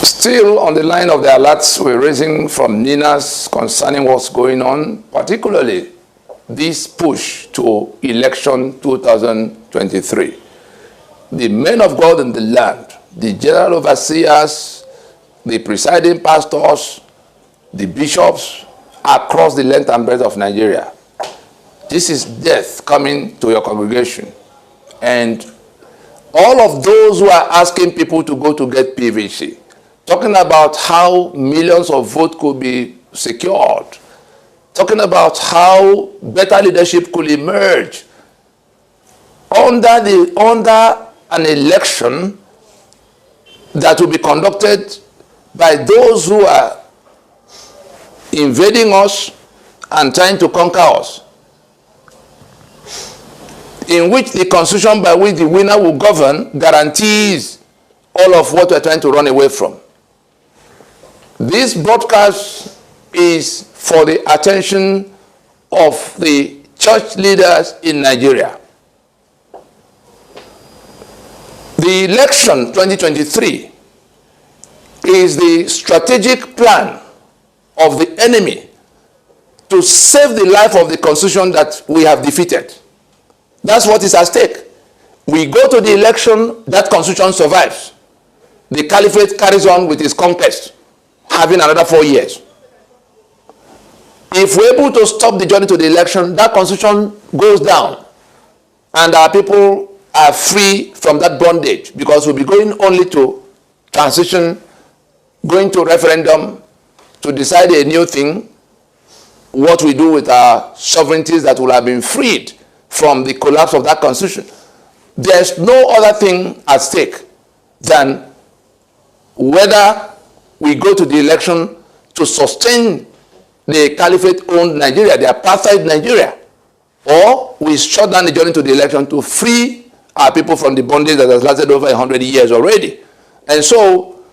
Still on the line of the alerts we're raising from NINAS concerning what's going on, particularly this push to election 2023. The men of God in the land, the general overseers, the presiding pastors, the bishops across the length and breadth of Nigeria. This is death coming to your congregation. And all of those who are asking people to go to get PVC, talking about how millions of votes could be secured, talking about how better leadership could emerge under an election that will be conducted by those who are invading us and trying to conquer us, in which the constitution by which the winner will govern guarantees all of what we're trying to run away from. This broadcast is for the attention of the church leaders in Nigeria. The election 2023 is the strategic plan of the enemy to save the life of the constitution that we have defeated. That's what is at stake. We go to the election, that constitution survives. The caliphate carries on with its conquest, having another 4 years. If we're able to stop the journey to the election, that constitution goes down and our people are free from that bondage, because we'll be going only to transition, going to referendum to decide a new thing, what we do with our sovereignties that will have been freed from the collapse of that constitution. There's no other thing at stake than whether we go to the election to sustain the caliphate-owned Nigeria, the apartheid Nigeria, or we shut down the journey to the election to free our people from the bondage that has lasted over 100 years already. And so,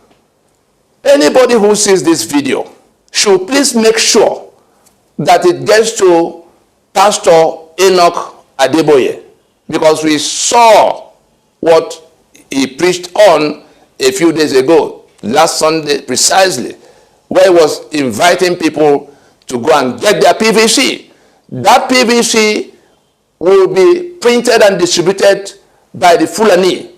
anybody who sees this video should please make sure that it gets to Pastor Enoch Adeboye, because we saw what he preached on a few days ago, last Sunday precisely, where he was inviting people to go and get their PVC. That PVC will be printed and distributed by the Fulani.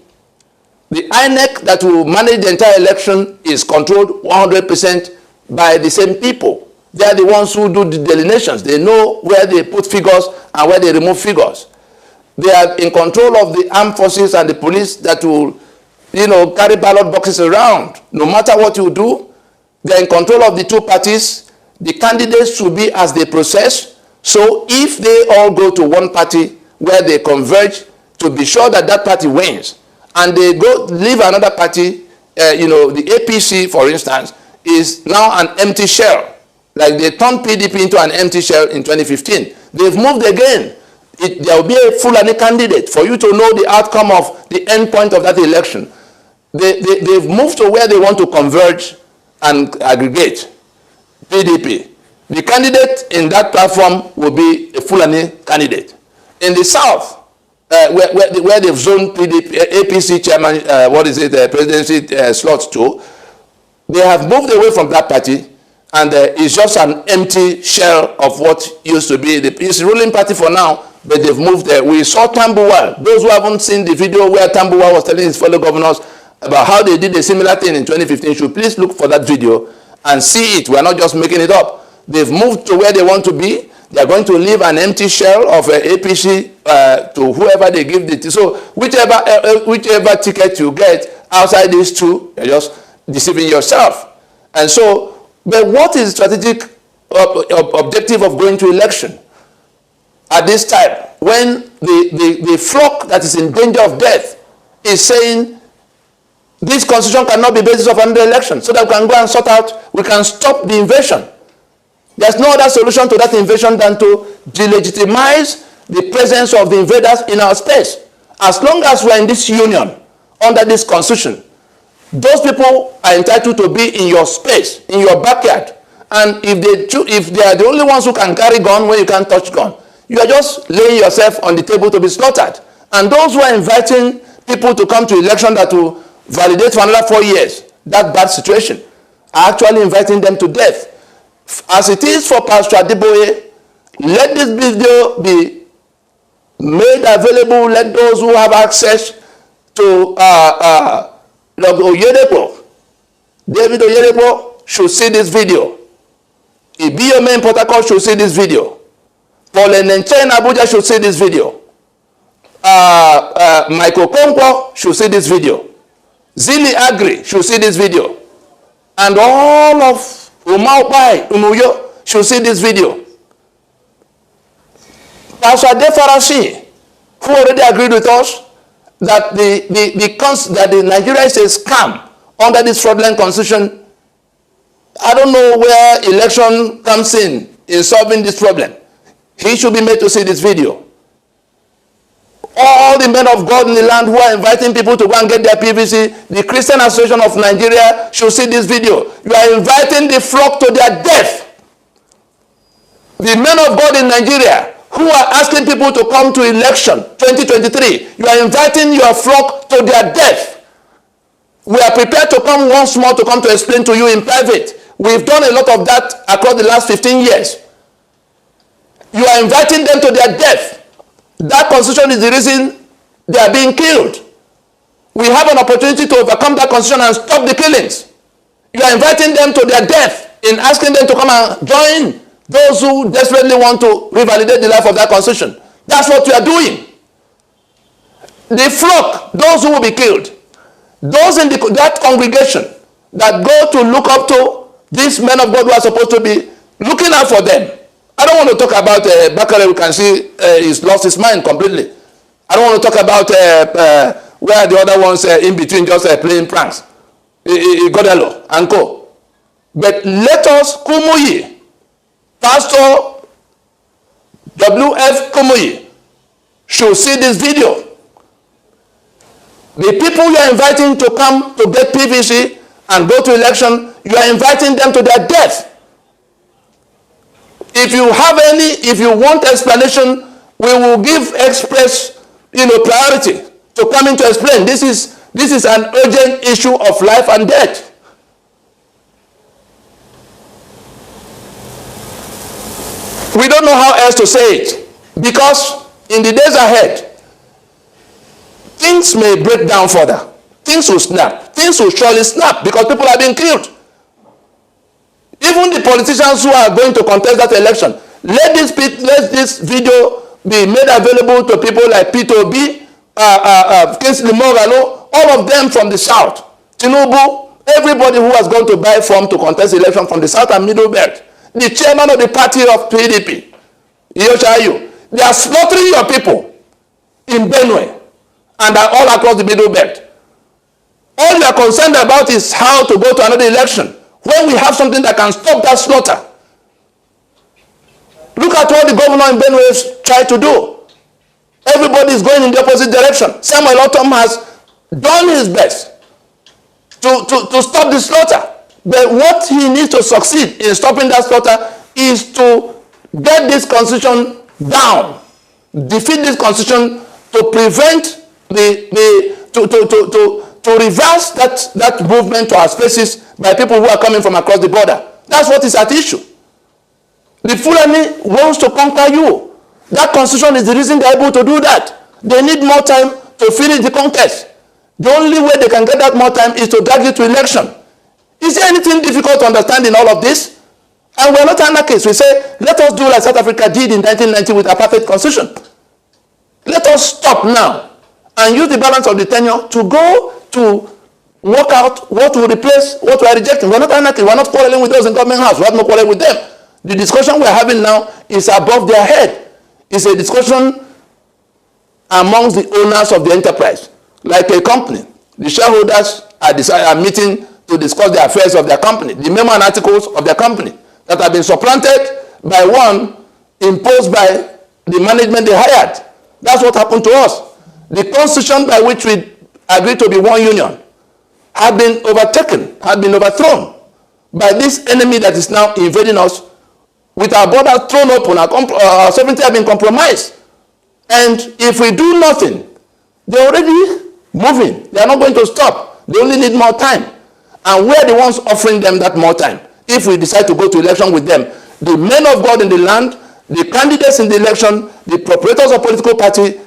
The INEC that will manage the entire election is controlled 100% by the same people. They are the ones who do the delineations. They know where they put figures and where they remove figures. They are in control of the armed forces and the police that will, carry ballot boxes around. No matter what you do, they're in control of the two parties. The candidates should be as they process. So if they all go to one party where they converge to be sure that that party wins, and they go leave another party, the APC, for instance, is now an empty shell. Like they turned PDP into an empty shell in 2015. They've moved again. There will be a Fulani candidate for you to know the outcome of the end point of that election. They've moved to where they want to converge and aggregate PDP. The candidate in that platform will be a Fulani candidate. In the south, where they've zoned PDP, APC chairman, presidency slots to, they have moved away from that party, and it's just an empty shell of what used to be it's the ruling party for now, but they've moved there. We saw Tambuwal. Those who haven't seen the video where Tambuwal was telling his fellow governors about how they did a similar thing in 2015 should please look for that video and see it. We're not just making it up. They've moved to where they want to be. They're going to leave an empty shell of APC to whoever they give it to. So whichever ticket you get outside these two, you're just deceiving yourself. And so, but what is the strategic objective of going to election at this time, when the flock that is in danger of death is saying this constitution cannot be basis of another election, so that we can go and sort out, we can stop the invasion. There's no other solution to that invasion than to delegitimize the presence of the invaders in our space. As long as we're in this union, under this constitution, those people are entitled to be in your space, in your backyard. And if they are the only ones who can carry gun when you can't touch gun, you are just laying yourself on the table to be slaughtered. And those who are inviting people to come to election that will validate for another 4 years, that bad situation, are actually inviting them to death. As it is for Pastor Adeboye, let this video be made available. Let those who have access to Oyedepo, David Oyedepo, should see this video. Ibiome in Port Harcourt should see this video. Paul Enenche in Abuja should see this video. Michael Konkwo should see this video. Zili Agri should see this video. And all of Umaupai, Umuyo should see this video. Pastor Adefarashi, who already agreed with us that the Nigeria is a scam under this fraudulent constitution. I don't know where election comes in solving this problem. He should be made to see this video. All the men of God in the land who are inviting people to go and get their PVC, the Christian Association of Nigeria should see this video. You are inviting the flock to their death. The men of God in Nigeria who are asking people to come to election 2023, you are inviting your flock to their death. We are prepared to come once more to explain to you in private. We've done a lot of that across the last 15 years. You are inviting them to their death. That constitution is the reason they are being killed. We have an opportunity to overcome that constitution and stop the killings. You are inviting them to their death in asking them to come and join those who desperately want to revalidate the life of that constitution. That's what you are doing. The flock, those who will be killed, those in that congregation that go to look up to these men of God who are supposed to be looking out for them. I don't want to talk about Bakare. We can see he's lost his mind completely. I don't want to talk about where the other ones in between just playing pranks. Godelo and co. But let us, Kumuyi, Pastor W.F. Kumuyi, should see this video. The people you are inviting to come to get PVC and go to election, you are inviting them to their death. If you want explanation, we will give express, priority to come in to explain. This is an urgent issue of life and death. We don't know how else to say it, because in the days ahead, things may break down further. Things will snap. Things will surely snap because people are being killed. Even the politicians who are going to contest that election, let this video be made available to people like Peter Obi, Kingsley Moghalu, all of them from the south, Tinubu, everybody who has gone to buy form to contest the election from the south and middle belt, the chairman of the party of PDP, Yoshayu, they are slaughtering your people in Benue and are all across the middle belt. All you are concerned about is how to go to another election when we have something that can stop that slaughter. Look at what the governor in Benue tried to do. Everybody is going in the opposite direction. Samuel Otom has done his best to stop the slaughter. But what he needs to succeed in stopping that slaughter is to get this constitution down, defeat this constitution to prevent to reverse that movement to our spaces by people who are coming from across the border. That's what is at issue. The Fulani wants to conquer you. That constitution is the reason they're able to do that. They need more time to finish the conquest. The only way they can get that more time is to drag you to election. Is there anything difficult to understand in all of this? And we're not anarchists. We say, let us do like South Africa did in 1990 with apartheid constitution. Let us stop now and use the balance of the tenure to go to work out what will replace what we are rejecting. We're not anarchists. We're not quarreling with those in government house. We have no quarrel with them. The discussion we're having now is above their head. It's a discussion amongst the owners of the enterprise. Like a company, the shareholders are meeting to discuss the affairs of their company, the memo and articles of their company that have been supplanted by one imposed by the management they hired. That's what happened to us. The constitution by which we agreed to be one union had been overtaken, had been overthrown by this enemy that is now invading us with our borders thrown open, our sovereignty has been compromised. And if we do nothing, they're already moving. They are not going to stop. They only need more time. and we are the ones offering them that more time. If we decide to go to election with them, the men of God in the land, the candidates in the election, the proprietors of political party,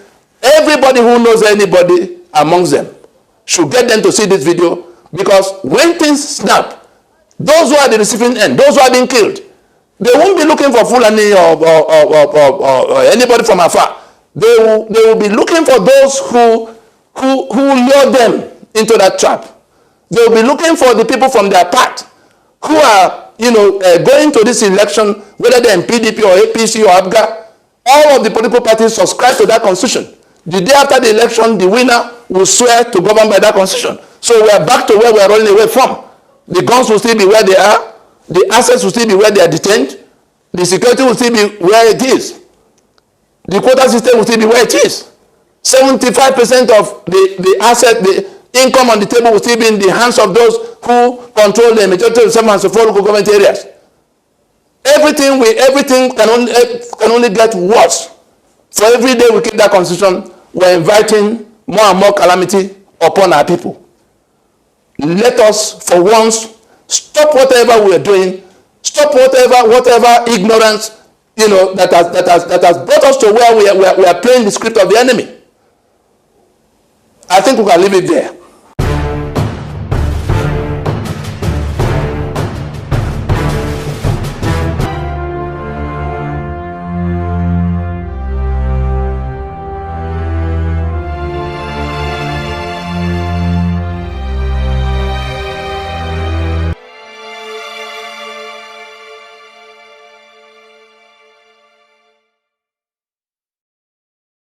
everybody who knows anybody amongst them should get them to see this video, because when things snap, those who are the receiving end, those who are being killed, they won't be looking for Fulani or anybody from afar. They will be looking for those who lure them into that trap. They will be looking for the people from their part who are, going to this election, whether they're in PDP or APC or ABGA. All of the political parties subscribe to that constitution. The day after the election, the winner will swear to govern by that constitution. So we are back to where we are running away from. The guns will still be where they are. The assets will still be where they are detained. The security will still be where it is. The quota system will still be where it is. 75% of the asset, the income on the table will still be in the hands of those who control the majority of the 704 local government areas. Everything can only get worse. For every day we keep that constitution, we're inviting more and more calamity upon our people. Let us, for once, stop whatever we are doing. Stop whatever ignorance, that has brought us to where we are playing the script of the enemy. I think we can leave it there.